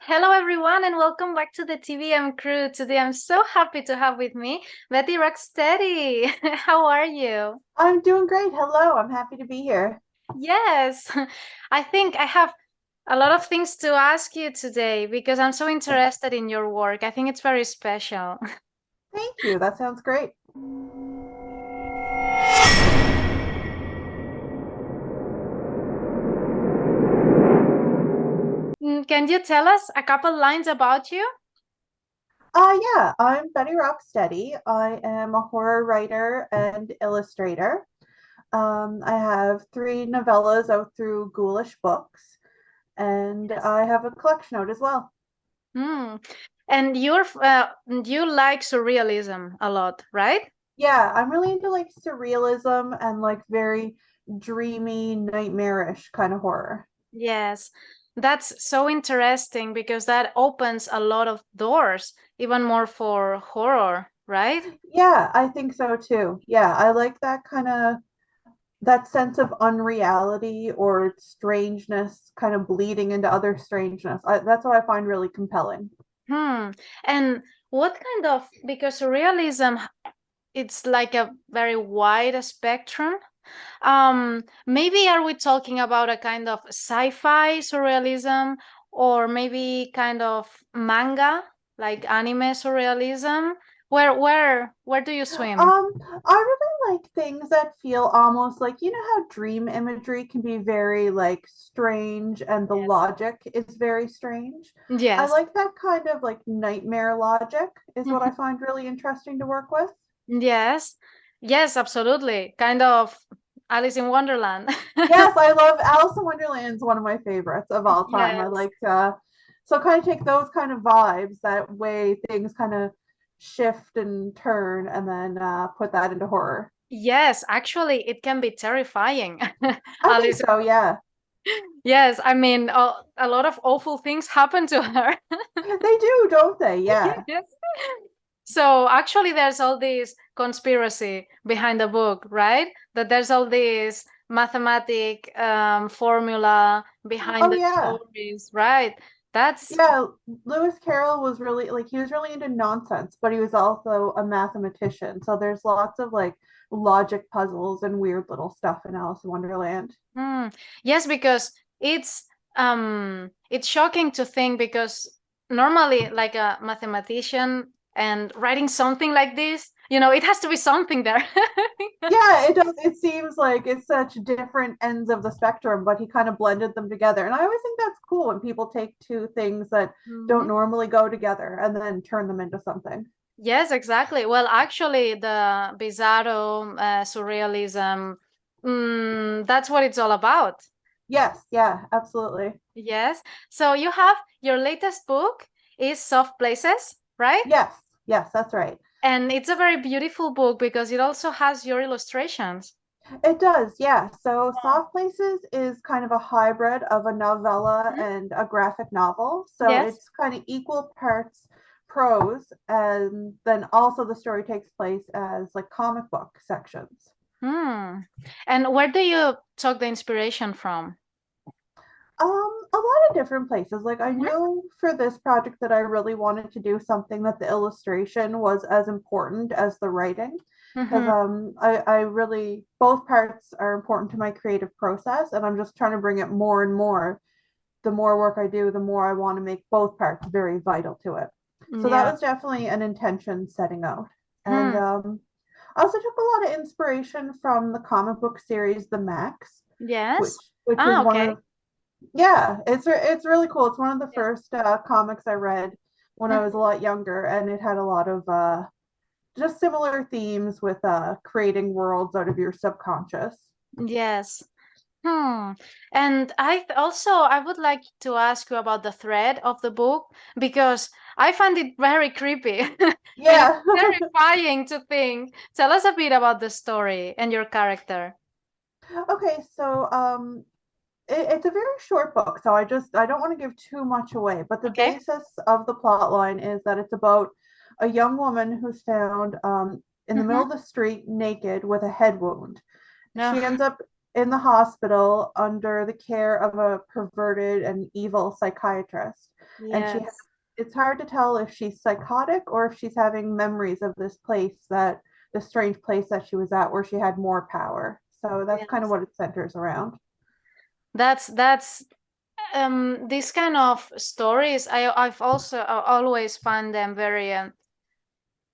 Hello, everyone, and welcome back to the TBM crew. Today, I'm so happy to have with me Betty Rocksteady. How are you? I'm doing great. Hello, I'm happy to be here. Yes, I think I have a lot of things to ask you today because I'm so interested in your work. I think it's very special. Thank you. That sounds great. Can you tell us a couple lines about you? Yeah, I'm Betty Rocksteady. I am a horror writer and illustrator. I have three novellas out through Ghoulish Books, and Yes. I have a collection out as well. Hmm. And you like surrealism a lot, right? Yeah, I'm really into like surrealism and like very dreamy, nightmarish kind of horror. Yes, that's so interesting because that opens a lot of doors, even more for horror, right? Yeah, I think so too. Yeah, I like that sense of unreality or strangeness kind of bleeding into other strangeness. That's what I find really compelling. Hmm. And what kind of, because surrealism, it's like a very wide spectrum. Maybe are we talking about a kind of sci-fi surrealism or maybe kind of manga, like anime surrealism? Where do you swim? I really like things that feel almost like, you know how dream imagery can be very like strange and the Yes. logic is very strange. I Yes. like that kind of like nightmare logic is what I find really interesting to work with. Yes, yes, absolutely. Kind of Alice in Wonderland. Yes, I love Alice in Wonderland is one of my favorites of all time. I Yes. like so kind of take those kind of vibes, that way things kind of shift and turn, and then put that into horror. Yes, actually, it can be terrifying. I think Alice. so, yeah. Yes, I mean, a lot of awful things happen to her. They do, don't they? Yeah. Yes. So actually, there's all this conspiracy behind the book, right? That there's all this mathematic formula behind Oh the yeah. stories, right? That's Yeah, Lewis Carroll was really like he was really into nonsense, but he was also a mathematician. So there's lots of like logic puzzles and weird little stuff in Alice in Wonderland. Hmm. Yes, because it's shocking to think because normally like a mathematician and writing something like this, it has to be something there. Yeah, it does. It seems like it's such different ends of the spectrum, but he kind of blended them together. And I always think that's cool when people take two things that don't Mhm. normally go together and then turn them into something. Yes, exactly. Well, actually, the bizarro surrealism, that's what it's all about. Yes, yeah, absolutely. Yes. So you have your latest book is Soft Places, right? Yes, yes, that's right. And it's a very beautiful book because it also has your illustrations. It does, yeah. So Oh. Soft Places is kind of a hybrid of a novella Mhm. and a graphic novel. So Yes. it's kind of equal parts prose, and then also the story takes place as like comic book sections. Hmm. And where do you took the inspiration from? A lot of different places. Like I Mhm. knew for this project that I really wanted to do something that the illustration was as important as the writing. Because Mhm. I really both parts are important to my creative process, and I'm just trying to bring it more and more. The more work I do, the more I want to make both parts very vital to it. So that Yeah. was definitely an intention setting out. And Hmm. I also took a lot of inspiration from the comic book series The Max, which Yes. which is Ah, one okay. of yeah, it's really cool. It's one of the Yeah. first comics I read when I was a Mhm. lot younger, and it had a lot of just similar themes with creating worlds out of your subconscious. Yes. Hmm. And I would like to ask you about the thread of the book because I find it very creepy and it's Yeah. terrifying to think. Tell us a bit about the story and your character. Okay, so it's a very short book, so I don't want to give too much away. But the Okay. basis of the plot line is that it's about a young woman who's found in the middle Mm-hmm. of the street naked with a head wound. No. She ends up in the hospital under the care of a perverted and evil psychiatrist. And Yes. it's hard to tell if she's psychotic or if she's having memories of this strange place that she was at where she had more power. So that's kind of Yes. what it centers around. That's these kind of stories I've also always find them very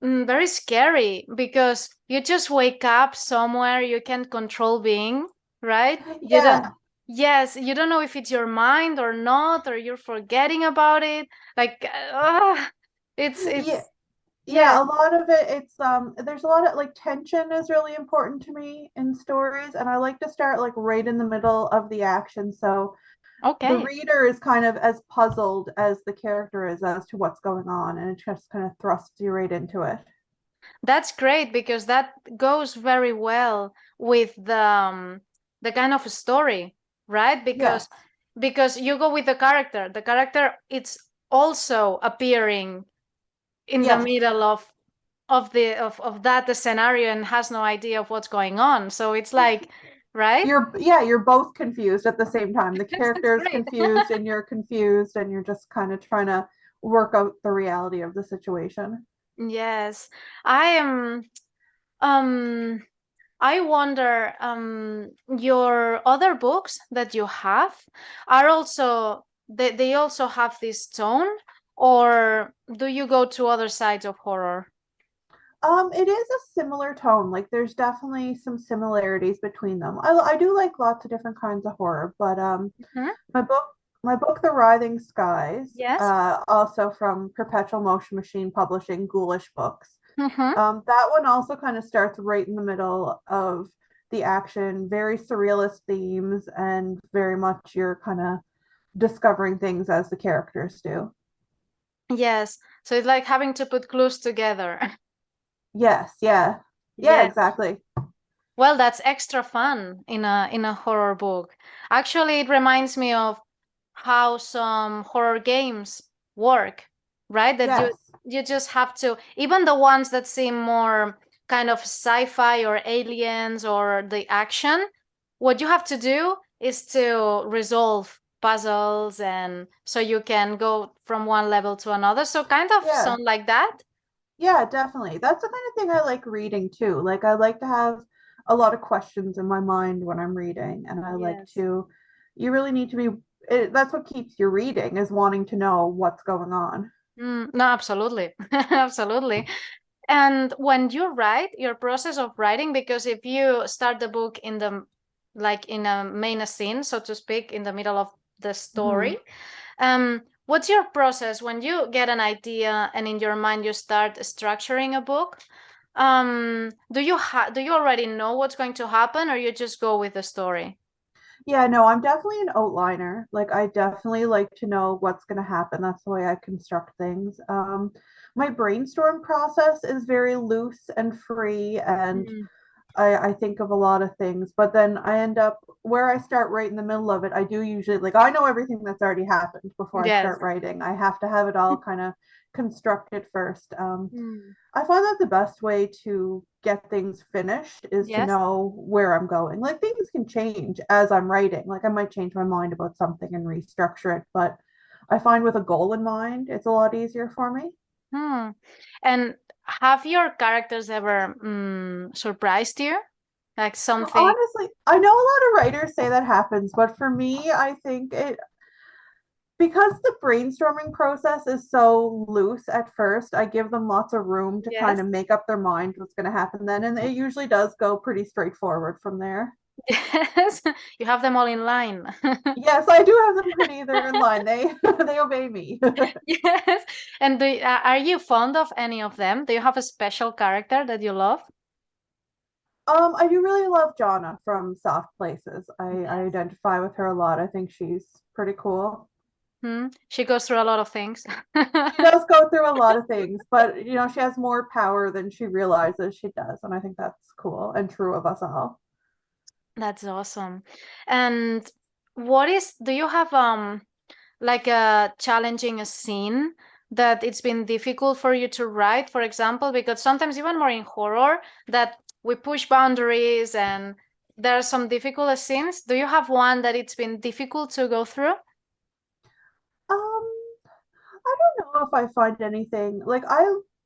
very scary because you just wake up somewhere you can't control being, right? You don't, Yeah. yes, you don't know if it's your mind or not, or you're forgetting about it. Like, Yeah. it's, Yeah, yes, a lot of it, it's there's a lot of like tension is really important to me in stories, and I like to start like right in the middle of the action, so the okay. reader is kind of as puzzled as the character is as to what's going on, and it just kind of thrusts you right into it. That's great because that goes very well with the kind of story, right? Yes. Because you go with the character. The character it's also appearing in the Yes. middle of that scenario and has no idea of what's going on. So it's like, right? You're both confused at the same time. The That's character is great. confused and you're confused, and you're just kind of trying to work out the reality of the situation. Yes. I am um I wonder, your other books that you have are also they also have this tone, or do you go to other sides of horror? It is a similar tone. Like there's definitely some similarities between them. I do like lots of different kinds of horror, but Hmm. my book my book The Writhing Skies, Yes. also from Perpetual Motion Machine Publishing, Ghoulish Books. Mm-hmm. That one also kind of starts right in the middle of the action, very surrealist themes, and very much you're kind of discovering things as the characters do. Yes. So it's like having to put clues together. Yes, yeah. Yeah, Yes. exactly. Well, that's extra fun in a horror book. Actually, it reminds me of how some horror games work, right? That Yes. you just have to, even the ones that seem more kind of sci-fi or aliens or the action, what you have to do is to resolve puzzles and so you can go from one level to another. So kind of Yeah. sound like that. Yeah, definitely. That's the kind of thing I like reading too. Like I like to have a lot of questions in my mind when I'm reading, and I like Yes. to you really need to be that's what keeps you reading is wanting to know what's going on. No, absolutely. Absolutely. And when you write, your process of writing, because if you start the book in the like in a main scene, so to speak, in the middle of the story, Mhm. what's your process when you get an idea and in your mind you start structuring a book? Do you already know what's going to happen, or you just go with the story? Yeah, no, I'm definitely an outliner. Like I definitely like to know what's going to happen. That's the way I construct things. My brainstorm process is very loose and free, and Mm, I think of a lot of things, but then I end up where I start right in the middle of it. I do usually like I know everything that's already happened before I yes. start writing. I have to have it all kind of constructed first. Mm, I find that the best way to get things finished is to yes. know where I'm going. Like things can change as I'm writing. Like I might change my mind about something and restructure it, but I find with a goal in mind, it's a lot easier for me. Hmm. And have your characters ever surprised you? Like something? Honestly, I know a lot of writers say that happens, but for me, I think it because the brainstorming process is so loose at first, I give them lots of room to kind Yes. of make up their mind what's going to happen then. And it usually does go pretty straightforward from there. Yes. You have them all in line. Yes, I do have them pretty, they're in line. They they obey me. Yes. And are you fond of any of them? Do you have a special character that you love? I do really love Jonna from Soft Places. I Yes. identify with her a lot. I think she's pretty cool. Hmm. She goes through a lot of things. She does go through a lot of things, but she has more power than she realizes she does, and I think that's cool and true of us all. That's awesome. And do you have like a challenging a scene that it's been difficult for you to write, for example, because sometimes even more in horror that we push boundaries and there are some difficult scenes. Do you have one that it's been difficult to go through? Um, I don't know if I find anything like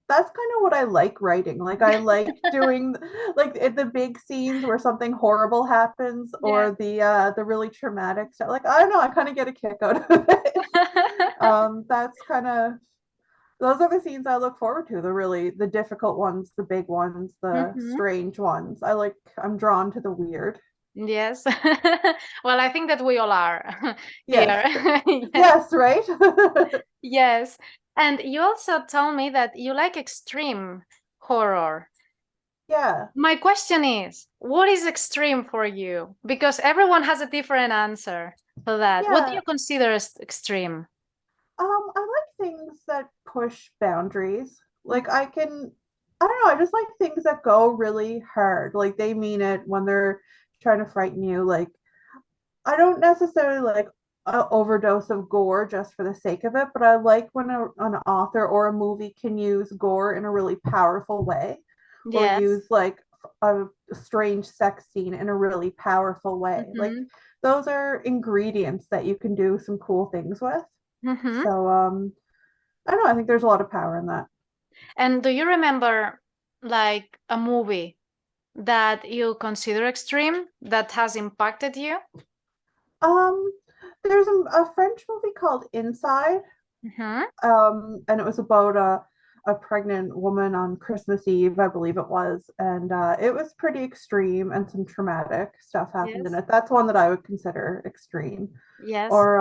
that's kind of what I like writing. Like I like doing like the big scenes where something horrible happens Yeah. or the really traumatic stuff. Like I don't know, I kind of get a kick out of it. That's kind of those are the scenes I look forward to, the difficult ones, the big ones, the Hmm. strange ones. I'm drawn to the weird. Yes. Well, I think that we all are Yes. here. Yes. Yes, right? Yes. And you also told me that you like extreme horror. Yeah. My question is, what is extreme for you? Because everyone has a different answer to that. What do Yeah. you consider as extreme? I like things that push boundaries. Like I don't know, I just like things that go really hard. Like they mean it when they're trying to frighten you. Like I don't necessarily like an overdose of gore just for the sake of it, but I like when an author or a movie can use gore in a really powerful way, or Yes. use like a strange sex scene in a really powerful way. Like Mm-hmm. those are ingredients that you can do some cool things with. Mm-hmm. So I don't know, I think there's a lot of power in that. And do you remember like a movie that you consider extreme that has impacted you? Um there's a French movie called Inside. Mm-hmm. And it was about a pregnant woman on Christmas Eve, I believe it was, and it was pretty extreme and some traumatic stuff happened in Yes. it. That's one that I would consider extreme. Yes. Or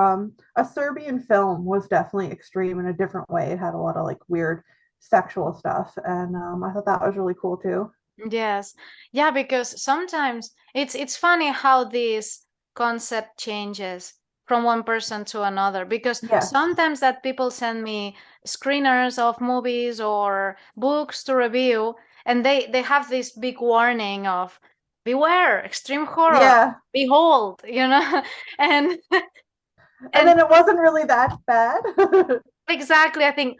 a Serbian film was definitely extreme in a different way. It had a lot of like weird sexual stuff, and I thought that was really cool too. Yes. Yeah, because sometimes it's funny how this concept changes from one person to another because Yes. sometimes that people send me screeners of movies or books to review and they have this big warning of beware extreme horror, Yeah. behold, and And and then it wasn't really that bad. exactly I think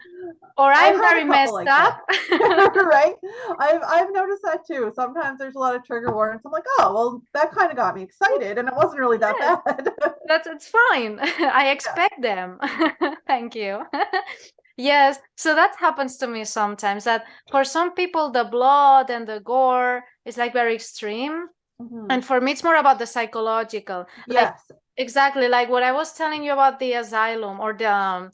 or I've I'm had very a couple messed like up. that. Right? I've noticed that too. Sometimes there's a lot of trigger warnings. I'm like, oh well, that kind of got me excited, and it wasn't really that Yes. bad. That's it's fine. I Yeah. expect them. Thank you. Yes, so that happens to me sometimes that for some people the blood and the gore is like very extreme. Mhm. And for me it's more about the psychological. Like Yes. exactly like what I was telling you about the asylum or the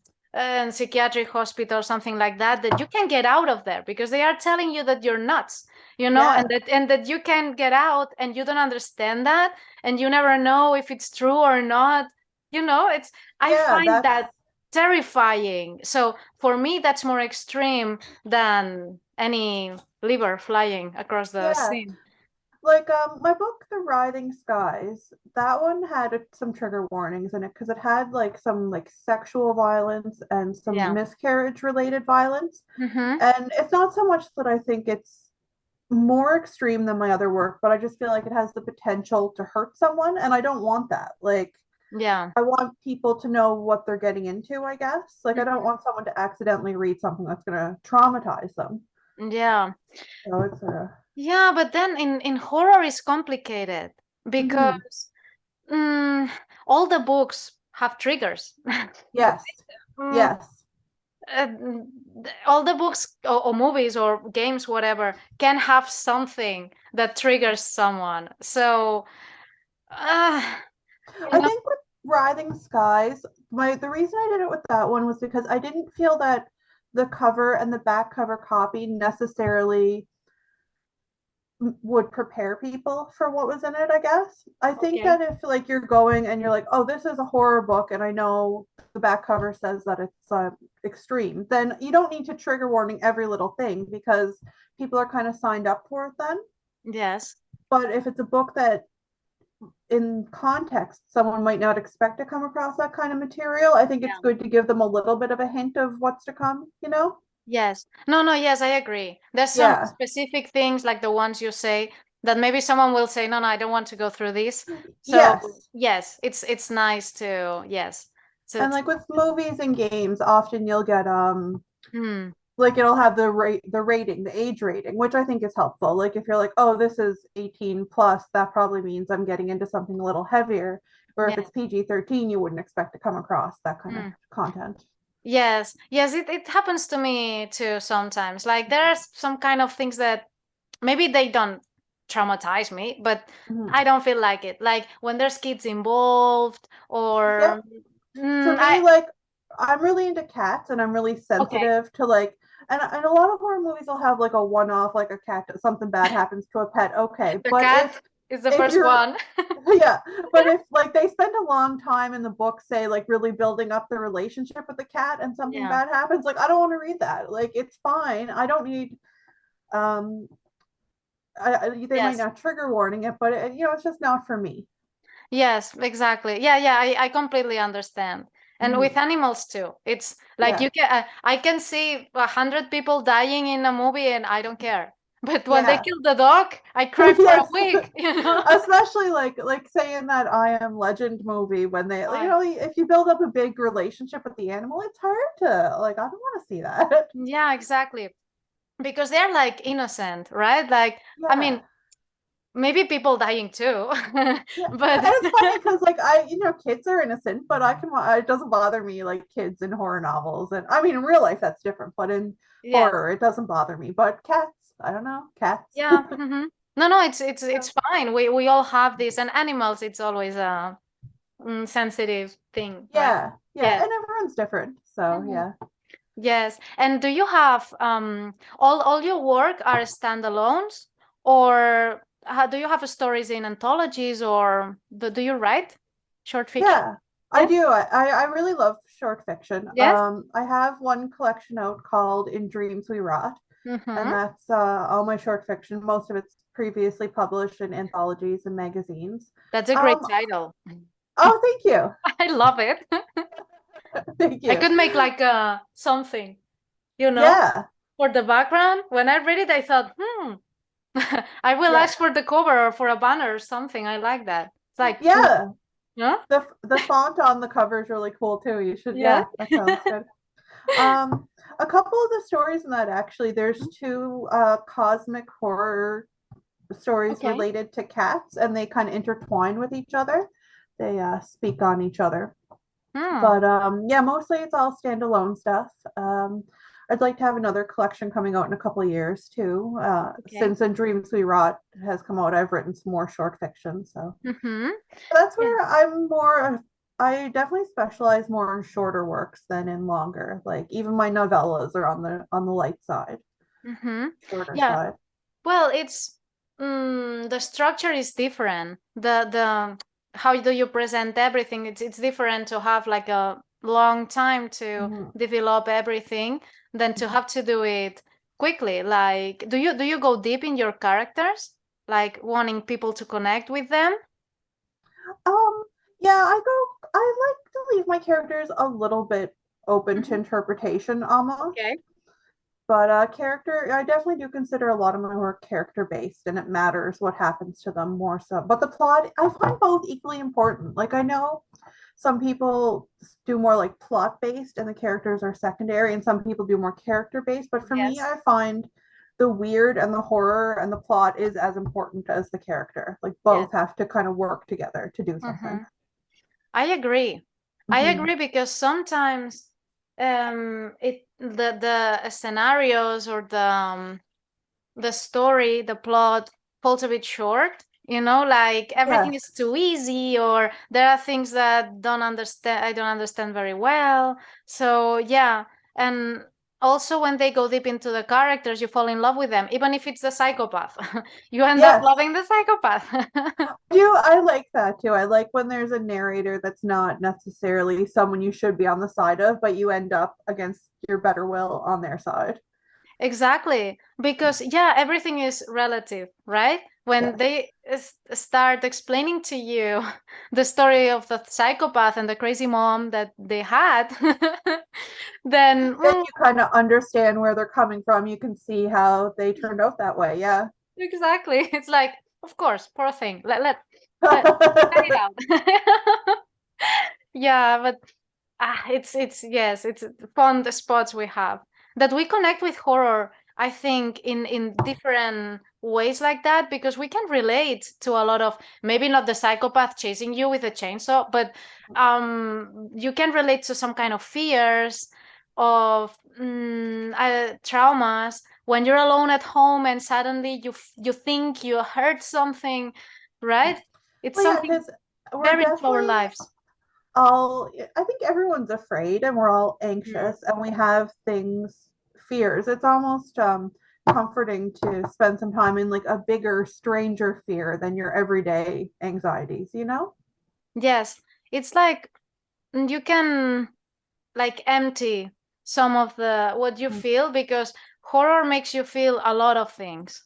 psychiatric hospital, something like that, that you can get out of there because they are telling you that you're nuts, and Yeah. that you can get out and you don't understand that and you never know if it's true or not. It's I Yeah. find That's that terrifying. So for me, that's more extreme than any liver flying across the yeah. scene. Like my book, The Writhing Skies. That one had some trigger warnings in it because it had like some like sexual violence and some Yeah. miscarriage related violence. Mm-hmm. And it's not so much that I think it's more extreme than my other work, but I just feel like it has the potential to hurt someone, and I don't want that. Like, Yeah. I want people to know what they're getting into, I guess. Like, I don't Mhm. want someone to accidentally read something that's going to traumatize them. Yeah. So it's a. Yeah, but then in horror is complicated Mhm. because mm, all the books have triggers. Yes. Mm, Yes. all the books or movies or games, whatever, can have something that triggers someone. So, uh, you I know, think with Writhing Skies, the reason I did it with that one was because I didn't feel that the cover and the back cover copy necessarily would prepare people for what was in it, I guess. I think okay. that if like you're going and you're like, oh, this is a horror book and I know the back cover says that it's extreme, then you don't need to trigger warning every little thing because people are kind of signed up for it then. Yes. But if it's a book that in context someone might not expect to come across that kind of material, I think it's Yeah. good to give them a little bit of a hint of what's to come. Yes. No, no, yes, I agree. There's some Yeah. specific things like the ones you say that maybe someone will say, no, no, I don't want to go through this. So Yes. yes, it's nice to yes. And like with movies and games, often you'll get Hmm. like it'll have the rating, the age rating, which I think is helpful. Like if you're like, oh, this is 18 plus, that probably means I'm getting into something a little heavier. Or if Yeah. it's PG-13, you wouldn't expect to come across that kind of Mm. content. Yes, yes, it happens to me too sometimes. Like there are some kind of things that maybe they don't traumatize me, but Mhm. I don't feel like it. Like when there's kids involved Yep. or For me, I like I'm really into cats and I'm really okay, sensitive to like and a lot of horror movies will have like a one-off, like a cat, something bad happens to a pet. Okay. the But cat is the if first you're one. yeah, but if like they spend a long time in the book, say like really building up the relationship with the cat and something Yeah. bad happens, like I don't want to read that. Like it's fine. I don't need um they might Yes. not trigger warning it, but it's just not for me. Yes, exactly. Yeah, yeah, I completely understand. And with Hmm. animals too. It's like Yeah. you can I can see 100 people dying in a movie and I don't care. But when they Yeah. kill the dog, I cry for a Yes. week, you know? Especially like saying that I Am Legend movie when they Right. if you build up a big relationship with the animal, it's hard to like I don't want to see that. Yeah, exactly. Because they're like innocent, right? Like, I Yeah. mean, maybe people dying too. Yeah, and But it's funny because like kids are innocent, but it doesn't bother me like kids in horror novels, and I mean in real life that's different, but in yes. horror it doesn't bother me. But cats, I don't know, cats. Yeah. No, no, it's fine. We all have this, and animals, it's always a sensitive thing, right? Yeah, yeah, Yes. and everyone's different, so Mhm. yeah, Yes. And do you have all your work are standalones, or do you have stories in anthologies, or do you write short fiction? yeah. I Yes. do. I really love short fiction. Yes. I have one collection out called "In Dreams We Rot," and Mm-hmm. that's all my short fiction. Most of it's previously published in anthologies and magazines. That's a great Um, title. oh, thank you, I love it. thank I you. could make like something, you know, Yeah, for the background. When I read it, I thought, I will yeah. ask for the cover or for a banner or something. I like that. It's like, Yeah, huh? the font on the cover is really cool too. You should, Yeah. yeah, that sounds good. Um, a couple of the stories in that actually, there's two cosmic horror stories Okay. related to cats, and they kind of intertwine with each other. They speak on each other. Hmm. But yeah, mostly it's all standalone stuff. I'd like to have another collection coming out in a couple of years too. Okay. Since In Dreams We Rot has come out, I've written some more short fiction. So Mm-hmm. that's Yeah. where I'm more. I definitely specialize more in shorter works than in longer. Like even my novellas are on the light side, Mm-hmm. shorter Yeah. side. Well, it's the structure is different. The how do you present everything? It's different to have like a long time to Mhm. develop everything than to have to do it quickly. Like, do you go deep in your characters, like wanting people to connect with them? Um, yeah, I like to leave my characters a little bit open to Mhm. interpretation almost. Okay. But character, I definitely do consider a lot of my work character based, and it matters what happens to them more so. But the plot, I find both equally important. Like I know some people do more like plot based, and the characters are secondary, and some people do more character based. But for me, Yes. I find the weird and the horror and the plot is as important as the character. Like Yes. both have to kind of work together to do something. Mm-hmm. I agree. I Mm-hmm. agree because sometimes the scenarios or the story, the plot falls a bit short, like everything Yes. is too easy or there are things that I don't understand very well. So yeah, and also when they go deep into the characters, you fall in love with them, even if it's the psychopath. You end up Yes. loving the psychopath. I like that too. I like when there's a narrator that's not necessarily someone you should be on the side of, but you end up against your better will on their side. Exactly. Because, yeah, everything is relative, right? When Yes. they start explaining to you the story of the psychopath and the crazy mom that they had, then Then you kind of understand where they're coming from. You can see how they turned out that way. Yeah. exactly. It's like, of course, poor thing. Let it out. Yeah, but yes, it's fun the spots we have. that we connect with horror, I think, in different ways like that, because we can relate to a lot of, maybe not the psychopath chasing you with a chainsaw, but you can relate to some kind of fears of traumas when you're alone at home and suddenly you think you heard something, right? It's Well, yeah, something because we're very into our definitely lives. all, I think everyone's afraid and we're all Mm. anxious and we have things, fears. It's almost comforting to spend some time in like a bigger, stranger fear than your everyday anxieties, you know? Yes, it's like you can like empty some of the what you feel, because horror makes you feel a lot of things.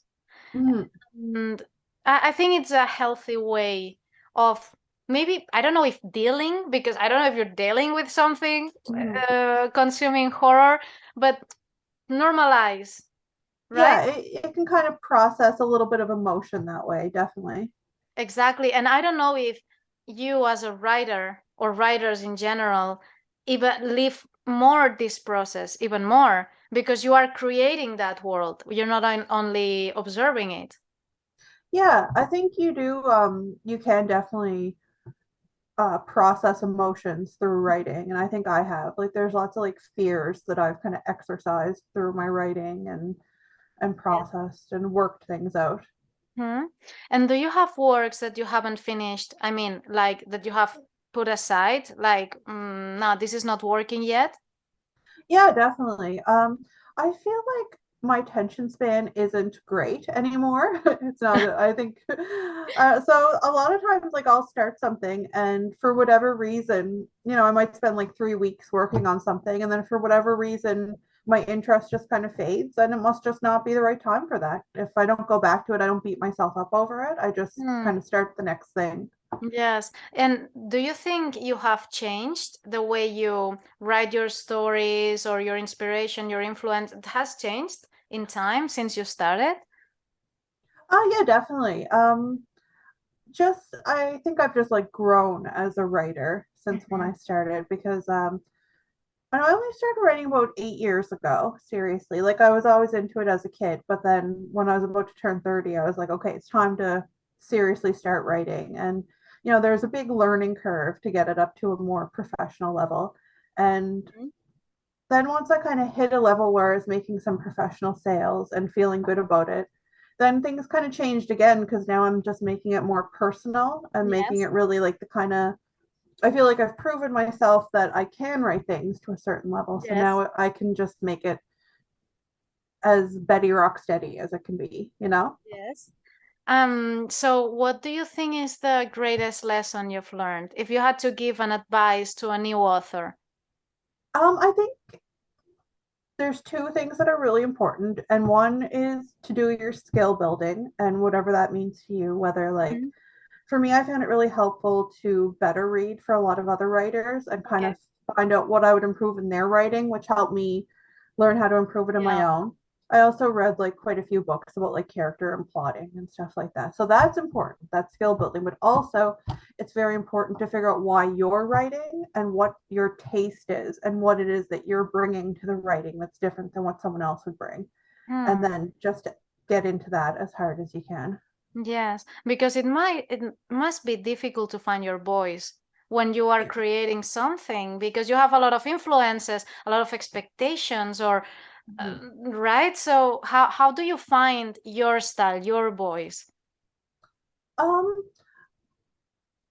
Mm-hmm. And I think it's a healthy way of, maybe, I don't know if dealing, because I don't know if you're dealing with something, Mm-hmm. consuming horror, but normalize, right? Yeah, it can kind of process a little bit of emotion that way, definitely. Exactly. And I don't know if you as a writer or writers in general even live more this process even more, because you are creating that world. You're not only observing it. Yeah, I think you do. You can definitely process emotions through writing, and I think I have. Like, there's lots of like fears that I've kind of exercised through my writing and Yes. processed and worked things out. Hmm. And do you have works that you haven't finished? I mean, like that you have put aside, like, no, this is not working yet? Yeah, definitely. I feel like my attention span isn't great anymore. It's not, I think, so a lot of times, like, I'll start something, and for whatever reason, I might spend like 3 weeks working on something, and then for whatever reason, my interest just kind of fades, and it must just not be the right time for that. If I don't go back to it, I don't beat myself up over it. I just Hmm. kind of start the next thing. Yes. And do you think you have changed the way you write your stories, or your inspiration, your influence? It has changed in time since you started? Oh, yeah, definitely. Just I think I've just like grown as a writer since when Mhm. I started, because I only started writing about 8 years ago, seriously. Like, I was always into it as a kid, but then when I was about to turn 30, I was like, okay, it's time to seriously start writing. And there's a big learning curve to get it up to a more professional level. And Mhm. then once I kind of hit a level where I was making some professional sales and feeling good about it, then things kind of changed again, because now I'm just making it more personal and making Yes. it really like the kind of, I feel like I've proven myself that I can write things to a certain level. So Yes. now I can just make it as Betty Rocksteady as it can be? Yes. So what do you think is the greatest lesson you've learned? If you had to give an advice to a new author. I think there's two things that are really important, and one is to do your skill building and whatever that means to you, whether like, Mhm. for me, I found it really helpful to better read for a lot of other writers and kind Okay. of find out what I would improve in their writing, which helped me learn how to improve it in my Yeah. own. I also read like quite a few books about like character and plotting and stuff like that. So that's important. That's skill building, but also it's very important to figure out why you're writing and what your taste is and what it is that you're bringing to the writing that's different than what someone else would bring. And Hmm. then just get into that as hard as you can. Yes, because it must be difficult to find your voice when you are creating something, because you have a lot of influences, a lot of expectations, or right? So how do you find your style, your voice? Um,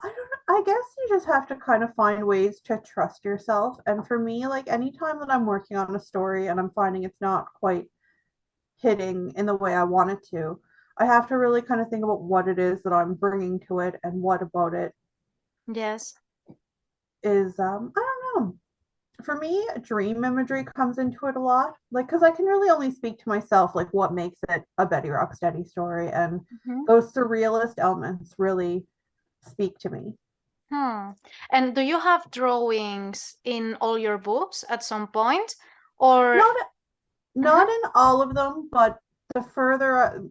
I don't know. I guess you just have to kind of find ways to trust yourself. And for me, like, anytime that I'm working on a story and I'm finding it's not quite hitting in the way I want it to, I have to really kind of think about what it is that I'm bringing to it and what about it Yes. is, I don't know. For me, dream imagery comes into it a lot. Like, because I can really only speak to myself, like, what makes it a Betty Rocksteady story. And Mhm. those surrealist elements really speak to me. Hmm. And do you have drawings in all your books at some point? Or Not Mhm. Not in all of them, but the further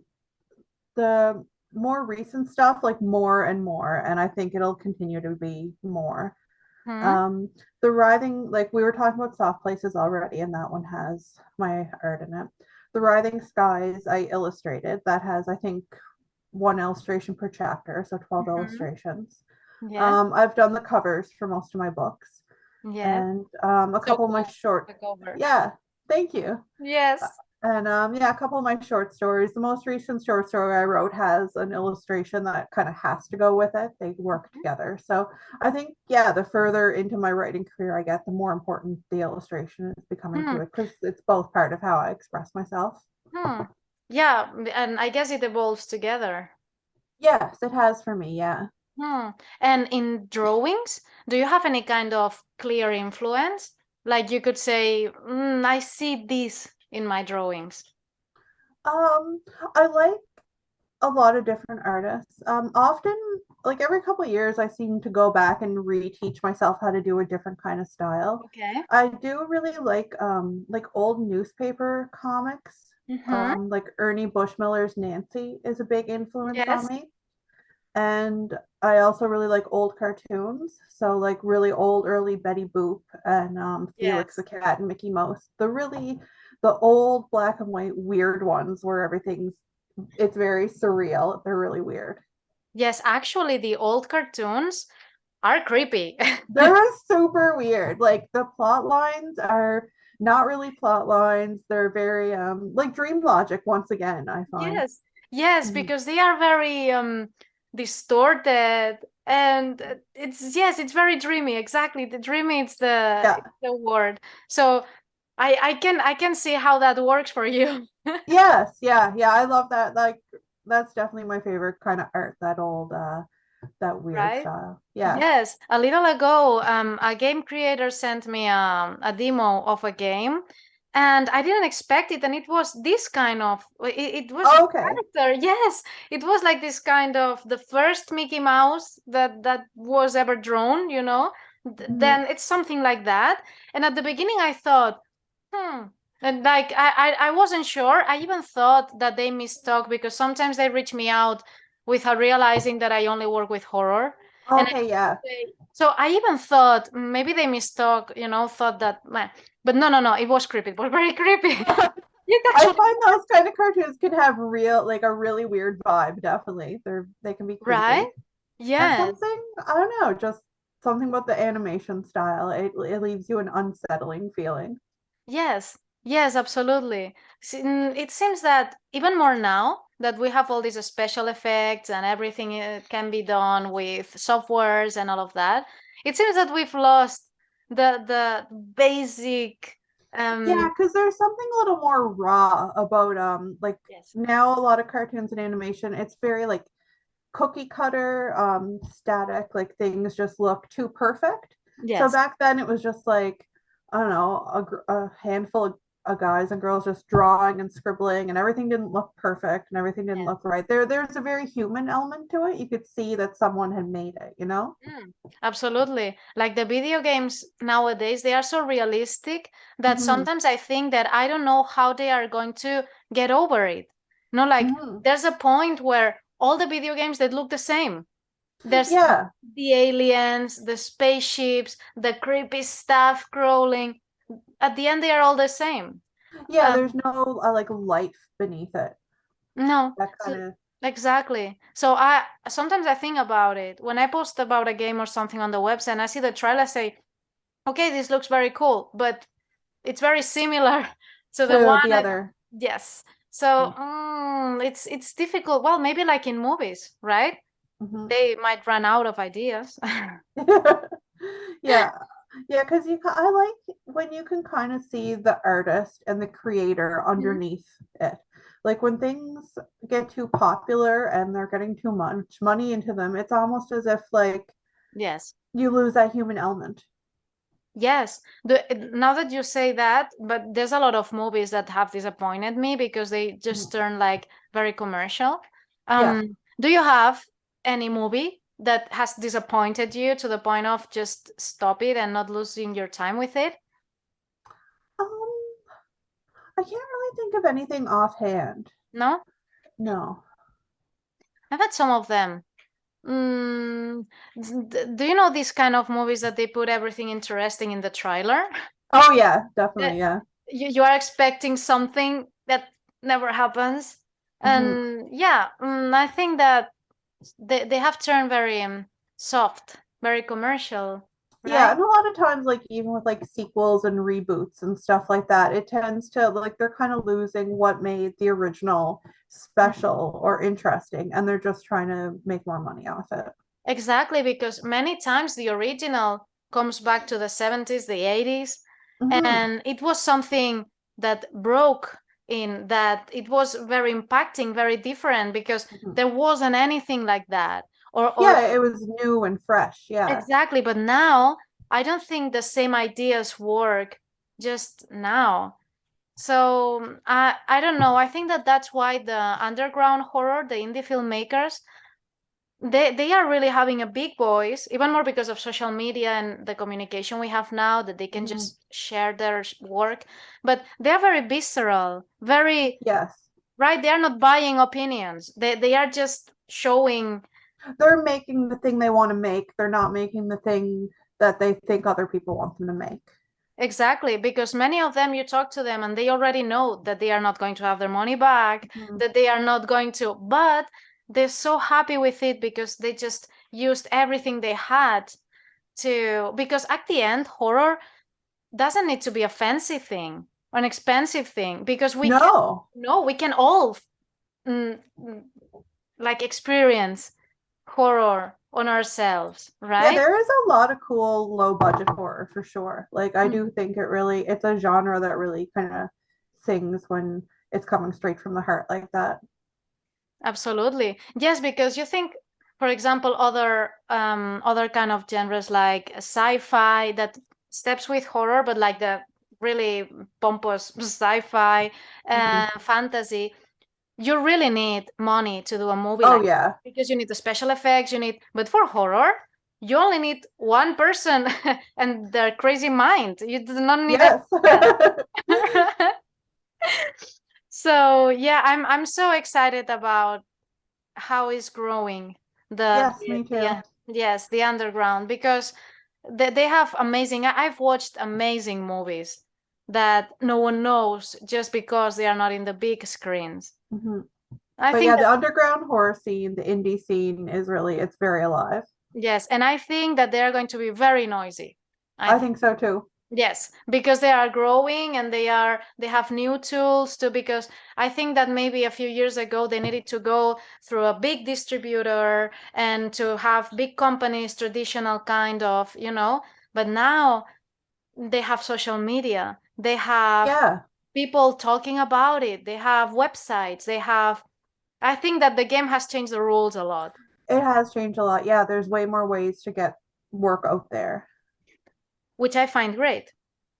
the more recent stuff, like more and more, and I think it'll continue to be more. Hmm. Um, the writhing, like we were talking about soft places already, and that one has my art in it. The writhing skies I illustrated. That has, I think, one illustration per chapter, so 12 Hmm. illustrations. Yes. I've done the covers for most of my books, Yes. and a So couple of my cool. short. The cover. Yeah, thank you. Yes. And yeah, a couple of my short stories. The most recent short story I wrote has an illustration that kind of has to go with it. They work together. So I think, yeah, the further into my writing career I get, the more important the illustration is becoming Hmm. to it because it's both part of how I express myself. Hmm. Yeah, and I guess it evolves together. Yes, it has for me. Yeah. Hmm. And in drawings, do you have any kind of clear influence? Like you could say, I see this in my drawings. Um, I like a lot of different artists. Often, like every couple of years, I seem to go back and reteach myself how to do a different kind of style. Okay. I do really like old newspaper comics. Mm-hmm. Like Ernie Bushmiller's Nancy is a big influence on Yes. me. And I also really like old cartoons. So like really old early Betty Boop and Felix the Yes. Cat and Mickey Mouse. The old black and white weird ones where it's very surreal. They're really weird. Yes, actually, the old cartoons are creepy. They're super weird. Like the plot lines are not really plot lines. They're very like dream logic once again, I find. Yes. Yes, Mhm. because they are very distorted and it's very dreamy. Exactly. The dreamy Yeah. it's the word. So I can see how that works for you. Yes, yeah, yeah. I love that. Like that's definitely my favorite kind of art, that weird Right? style. Yeah. Yes, a little ago, a game creator sent me a demo of a game, and I didn't expect it. And it was this kind of, it was Oh, okay. character. Yes, it was like this kind of the first Mickey Mouse that was ever drawn. Mhm. Then it's something like that. And at the beginning, I thought, hmm. And like I wasn't sure. I even thought that they mistook because sometimes they reach me out without realizing that I only work with horror. And I Okay, yeah. so I even thought maybe they mistook, thought that man. But no, no, no, it was creepy. It was very creepy. It I actually find those kind of cartoons can have like a really weird vibe, definitely. They can be right? creepy. And Yes. something, I don't know, just something about the animation style. It leaves you an unsettling feeling. Yes, yes, absolutely. It seems that even more now that we have all these special effects and everything can be done with softwares and all of that, it seems that we've lost the basic Yeah, um because there's something a little more raw about like yes, now a lot of cartoons and animation, it's very like cookie cutter, static, like things just look too perfect. So yes, back then it was just like, I don't know, a handful of guys and girls just drawing and scribbling, and everything didn't look perfect and everything didn't yes. look right. There's a very human element to it. You could see that someone had made it, you know? Absolutely. Like the video games nowadays, they are so realistic that Mm-hmm. sometimes I think that I don't know how they are going to get over it. Like Mm-hmm. there's a point where all the video games that look the same. There's Yeah. the aliens, the spaceships, the creepy stuff crawling. At the end, they are all the same. Yeah, there's Um, no like life beneath it. no, That kind so of. exactly. So I sometimes I think about it when I post about a game or something on the website and I see the trailer, I say, okay, this looks very cool, but it's very similar to the To one the that, other. yes. So it's difficult. Well, maybe like in movies, right? Mhm. They might run out of ideas. Yeah, yeah, because I like when you can kind of see the artist and the creator Mhm. underneath it. Like when things get too popular and they're getting too much money into them, it's almost as if like Yes. you lose that human element. Yes. Now that you say that, but there's a lot of movies that have disappointed me because they just Mhm. turn like very commercial. Yeah. Do you have any movie that has disappointed you to the point of just stop it and not losing your time with it? Um, I can't really think of anything offhand. No? No. I've had some of them. Mm, do you know these kind of movies that they put everything interesting in the trailer? Oh yeah, That definitely, yeah. you are expecting something that never happens. Hmm. And yeah, I think that they have turned very soft, very commercial, Yeah, right? and a lot of times, like even with like sequels and reboots and stuff like that, it tends to like they're kind of losing what made the original special or interesting, and they're just trying to make more money off it. Exactly, because many times the original comes back to the 70s, the 80s, Hmm. and it was something that broke in that it was very impacting, very different because Hmm. there wasn't anything like that. Or Yeah, it was new and fresh. Yeah. exactly, but now I don't think the same ideas work just now. So I don't know. I think that that's why the underground horror, the indie filmmakers, they are really having a big voice, even more because of social media and the communication we have now that they can Hmm. just share their work. But they're very visceral, very Yes. right. They are not buying opinions. They are just showing. They're making the thing they want to make. They're not making the thing that they think other people want them to make. Exactly, because many of them, you talk to them and they already know that they are not going to have their money back, Mhm. that they are not going to, but they're so happy with it because they just used everything they had to, because at the end, horror doesn't need to be a fancy thing or an expensive thing, because we can, No. no, we can all mm, mm, like experience horror on ourselves, Yeah, right? there is a lot of cool low budget horror for sure. Like I do Mm. think it's a genre that really kind of sings when it's coming straight from the heart like that. Absolutely. Yes, because you think, for example, other kind of genres like sci-fi that steps with horror, but like the really pompous sci-fi Mhm. fantasy, you really need money to do a movie Oh like yeah. because you need the special effects, you need, but for horror, you only need one person and their crazy mind. You do not need Yes. a So yeah, I'm so excited about how is growing Yes, me too. yes, the underground, because they have amazing, I've watched amazing movies that no one knows just because they are not in the big screens. Hmm. I But think yeah, that the underground horror scene, the indie scene is really it's very alive. yes, and I think that they are going to be very noisy. I I think think so too. yes, because they are growing and they have new tools too, because I think that maybe a few years ago they needed to go through a big distributor and to have big companies, traditional kind of, but now they have social media. They have Yeah, people talking about it. They have websites. I think that the game has changed the rules a lot, it has changed a lot. Yeah, there's way more ways to get work out there. which I find great.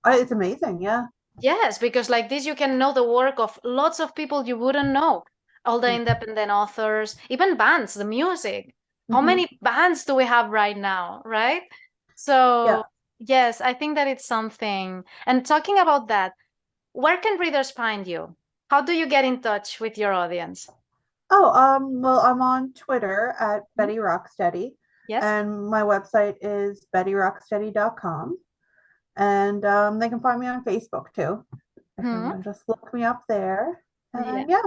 It's amazing. Yeah. Yes, because like this, you can know the work of lots of people you wouldn't know. All the independent authors, even bands, the music. How Mm-hmm. many bands do we have right now, right? Yeah. So, yes, I think that it's something. And talking about that, where can readers find you? How do you get in touch with your audience? Oh, well, I'm on Twitter at Mhm. Betty Rocksteady, Yes? and my website is bettyrocksteady.com. And they can find me on Facebook too. If they Hmm. want to just look me up there. Yeah. And yeah,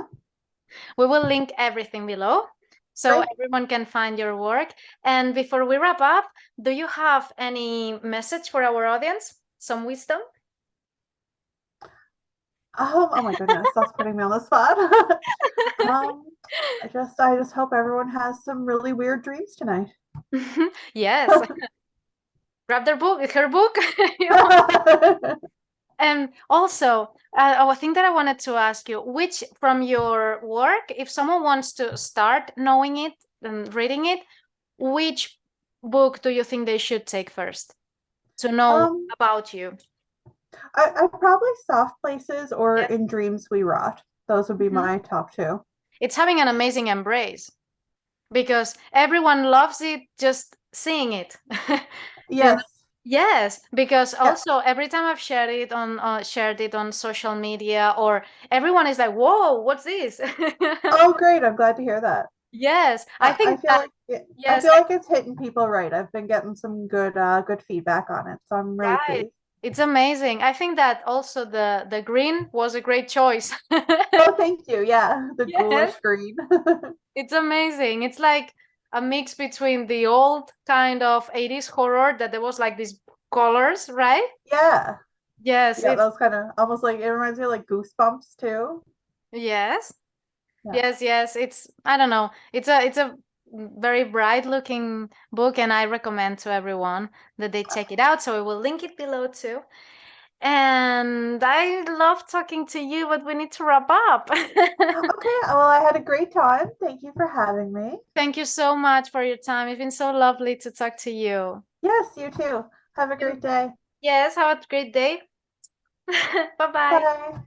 We will link everything below so great. everyone can find your work. And before we wrap up, do you have any message for our audience? Some wisdom? Oh my goodness, that's putting me on the spot. um, I just hope everyone has some really weird dreams tonight. Yes. Grab her book. And also, a thing that I wanted to ask you, which from your work, if someone wants to start knowing it and reading it, which book do you think they should take first to know um, about you? I probably Soft Places or Yes. In Dreams We Rot. Those would be Mhm. my top two. It's having an amazing embrace because everyone loves it just seeing it. You know? Yes. Yes, because Yeah. also every time I've shared it on social media, or everyone is like, "Whoa, what's this?" Oh, great. I'm glad to hear that. Yes, I I think feel that like I yes, feel like it's hitting people right. I've been getting some good feedback on it, so I'm really right. pleased. It's amazing. I think that also the green was a great choice. Oh, thank you. Yeah, the Yes, ghoulish green. it's amazing. It's like a mix between the old kind of 80s horror that there was like these colors, right? Yeah, Yes, yeah, it's that was kind of almost like it reminds me of like Goosebumps too. yes. Yeah. Yes. It's I don't know. It's a very bright looking book and I recommend to everyone that they check it out. So I will link it below too. And I love talking to you, but we need to wrap up. Okay, well, I had a great time. Thank you for having me. Thank you so much for your time. It's been so lovely to talk to you. Yes, you too. Have a great day. Yes, have a great day. Bye bye. Bye.